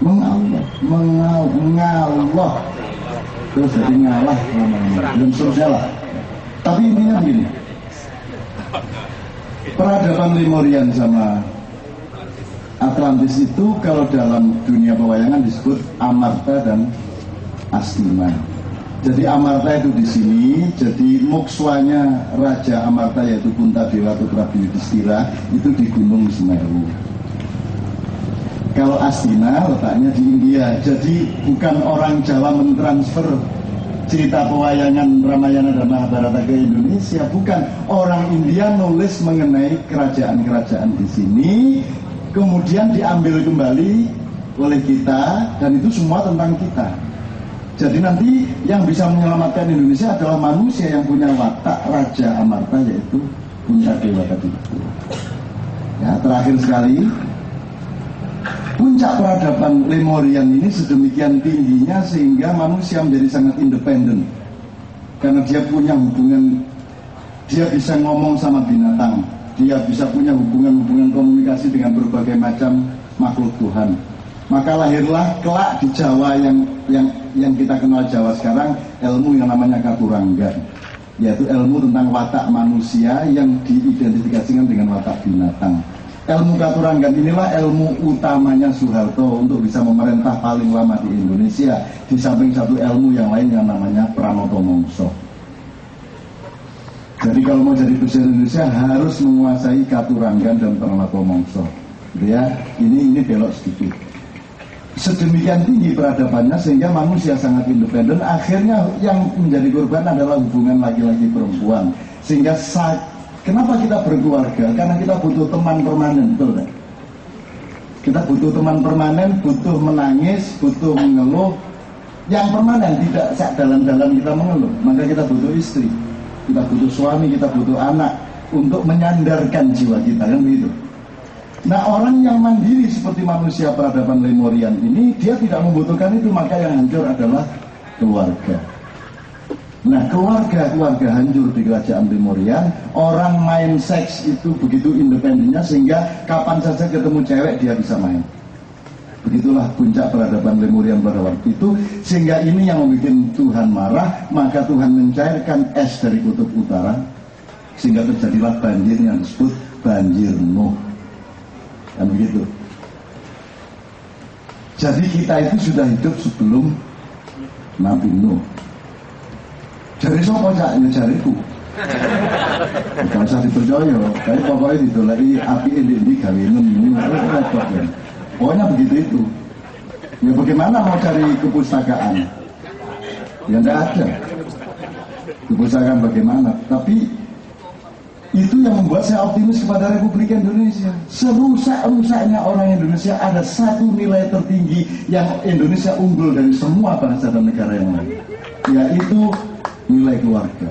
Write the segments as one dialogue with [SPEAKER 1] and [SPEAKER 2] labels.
[SPEAKER 1] mengallah terus jadi ngalah belum selesai lah. Tapi intinya begini, peradaban Lemurian sama Atlantis itu kalau dalam dunia pewayangan disebut Amarta dan Astina. Jadi Amarta itu di sini, jadi mukswanya Raja Amarta yaitu Puntadewa atau Prabu Yudhistira itu di Gunung Semeru. Kalau Astina letaknya di India. Jadi bukan orang Jawa mentransfer cerita pewayangan Ramayana dan Mahabharata ke Indonesia, bukan. Orang India nulis mengenai kerajaan-kerajaan di sini, kemudian diambil kembali oleh kita, dan itu semua tentang kita. Jadi nanti yang bisa menyelamatkan Indonesia adalah manusia yang punya watak Raja Amarta yaitu Puntadewa tadi. Ya, terakhir sekali, puncak peradaban Lemurian ini sedemikian tingginya sehingga manusia menjadi sangat independen. Karena dia punya hubungan, dia bisa ngomong sama binatang, dia bisa punya hubungan komunikasi dengan berbagai macam makhluk Tuhan. Maka lahirlah kelak di Jawa yang kita kenal Jawa sekarang ilmu yang namanya Katurangga, yaitu ilmu tentang watak manusia yang diidentifikasikan dengan watak binatang. Ilmu Katuranggan inilah ilmu utamanya Soeharto untuk bisa memerintah paling lama di Indonesia, di samping satu ilmu yang lain yang namanya Pranoto Mongso. Jadi kalau mau jadi presiden Indonesia harus menguasai Katuranggan dan Pranoto Mongso. Ya, ini belok sedikit. Sedemikian tinggi peradabannya sehingga manusia sangat independen. Akhirnya yang menjadi korban adalah hubungan laki-laki perempuan. Sehingga kenapa kita berkeluarga? Karena kita butuh teman permanen, betul kan? Kita butuh teman permanen, butuh menangis, butuh mengeluh. Yang permanen, tidak dalam-dalam kita mengeluh. Maka kita butuh istri, kita butuh suami, kita butuh anak untuk menyandarkan jiwa kita, kan begitu. Nah, orang yang mandiri seperti manusia peradaban Lemurian ini, dia tidak membutuhkan itu, maka yang hancur adalah keluarga. Nah, keluarga hancur di kerajaan Lemurian. Orang main seks itu begitu independennya sehingga kapan saja ketemu cewek dia bisa main. Begitulah puncak peradaban Lemurian pada waktu itu. Sehingga ini yang membuat Tuhan marah. Maka Tuhan mencairkan es dari kutub utara, sehingga terjadilah banjir yang disebut banjir Nuh. Kan begitu. Jadi kita itu sudah hidup sebelum Nabi Nuh. Jari sopo cak, ya jariku. Gak usah dipercaya. Tapi pokoknya didolai api ini gawe ini repot ya. Pokoknya begitu itu. Ya bagaimana mau cari kepustakaan? Ya tidak ada. Kepustakaan bagaimana? Tapi itu yang membuat saya optimis kepada Republik Indonesia. Serusak-rusaknya orang Indonesia, ada satu nilai tertinggi yang Indonesia unggul dari semua bangsa dan negara yang lain, yaitu nilai keluarga.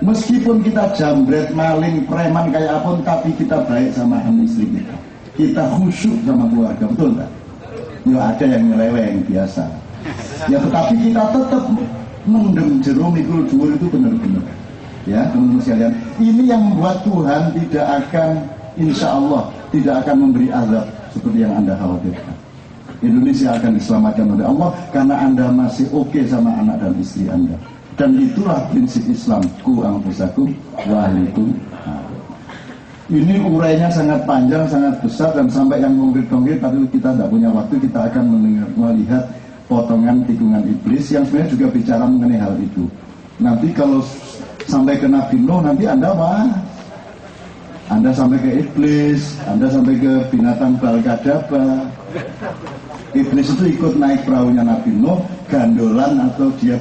[SPEAKER 1] Meskipun kita jambret, maling, preman kayak apapun, tapi kita baik sama istri kita. Kita khusyuk sama keluarga, betul tak? Ya ada yang nyeleweng biasa. Ya tetapi kita tetap mendem jerum ikul dhuwur itu benar-benar. Ya, teman-teman sekalian, ini yang membuat Tuhan tidak akan, insya Allah, tidak akan memberi azab seperti yang Anda khawatirkan. Indonesia akan diselamatkan oleh Allah karena Anda masih oke sama anak dan istri Anda. Dan itulah prinsip Islam, ku anfusakum wa ahlikum. Ini urainya sangat panjang, sangat besar, dan sampai yang konkret-konkret, tapi kita tidak punya waktu, kita akan melihat potongan tikungan iblis yang sebenarnya juga bicara mengenai hal itu. Nanti kalau sampai ke Nabi Nuh, nanti Anda apa? Anda sampai ke iblis, Anda sampai ke binatang Balkadaba. Iblis itu ikut naik perahunya Nabi Nuh, gandolan atau dia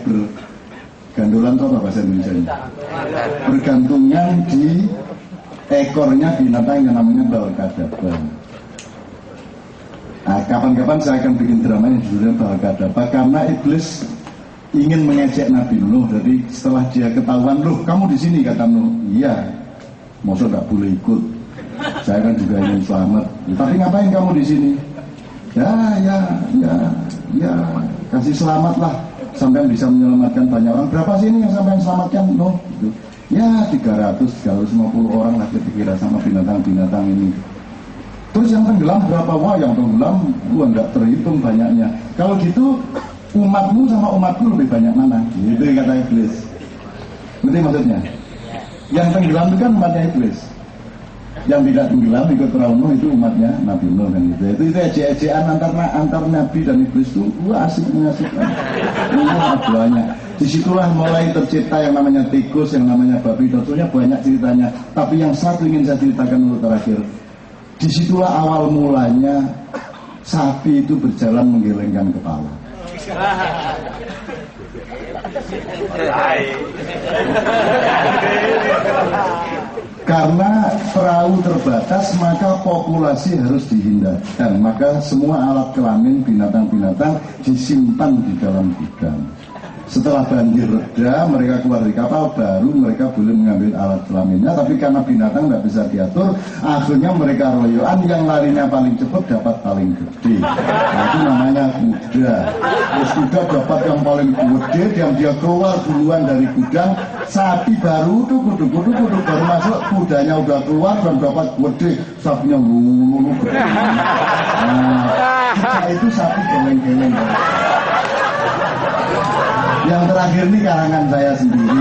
[SPEAKER 1] gandolan atau apa bahasa Indonesia? Bergantungan di ekornya binatang yang namanya Balkadaba. Nah, kapan-kapan saya akan bikin drama yang judulnya Balkadaba, karena iblis ingin mengejek Nabi Nuh. Jadi setelah dia ketahuan, loh kamu di sini, kata Nuh. Iya, maksud nggak boleh ikut. Saya kan juga ingin selamat. Ya, tapi ngapain kamu di sini? Ya, kasih selamat lah, sampai bisa menyelamatkan banyak orang. Berapa sih ini yang sampai selamatkan Nuh? Gitu. Ya 350 orang lah kira-kira sama binatang-binatang ini. Terus yang tenggelam berapa? Wah, yang tenggelam gua nggak terhitung banyaknya. Kalau gitu umatmu sama umatku lebih banyak mana? Gitu kata iblis. Ngerti maksudnya? Yang tenggelam itu kan umatnya iblis. Yang tidak tenggelam ikut perahu Nuh itu umatnya Nabi Nuh kan gitu. Itu ejek-ejekan antar Nabi dan iblis itu asik mengasihkan. Banyak. Disitulah mulai tercipta yang namanya tikus, yang namanya babi. Tentunya banyak ceritanya. Tapi yang satu ingin saya ceritakan dulu terakhir. Disitulah awal mulanya sapi itu berjalan menggelengkan kepala. Karena perahu terbatas, maka populasi harus dihindarkan. Maka semua alat kelamin binatang-binatang disimpan di dalam gudang. Setelah banjir reda, mereka keluar dari kapal, baru mereka boleh mengambil alat kelaminnya. Tapi karena binatang nggak bisa diatur, akhirnya mereka royoan, yang larinya paling cepat dapat paling gede. Nah, itu namanya kuda. Terus kuda dapat yang paling gede, yang dia keluar duluan dari gudang. Sapi baru tuh kudu baru masuk, kudanya udah keluar dan dapat gede, sapinya lulu gede. Nah, itu sapi geleng-geleng. Yang terakhir ini karangan saya sendiri.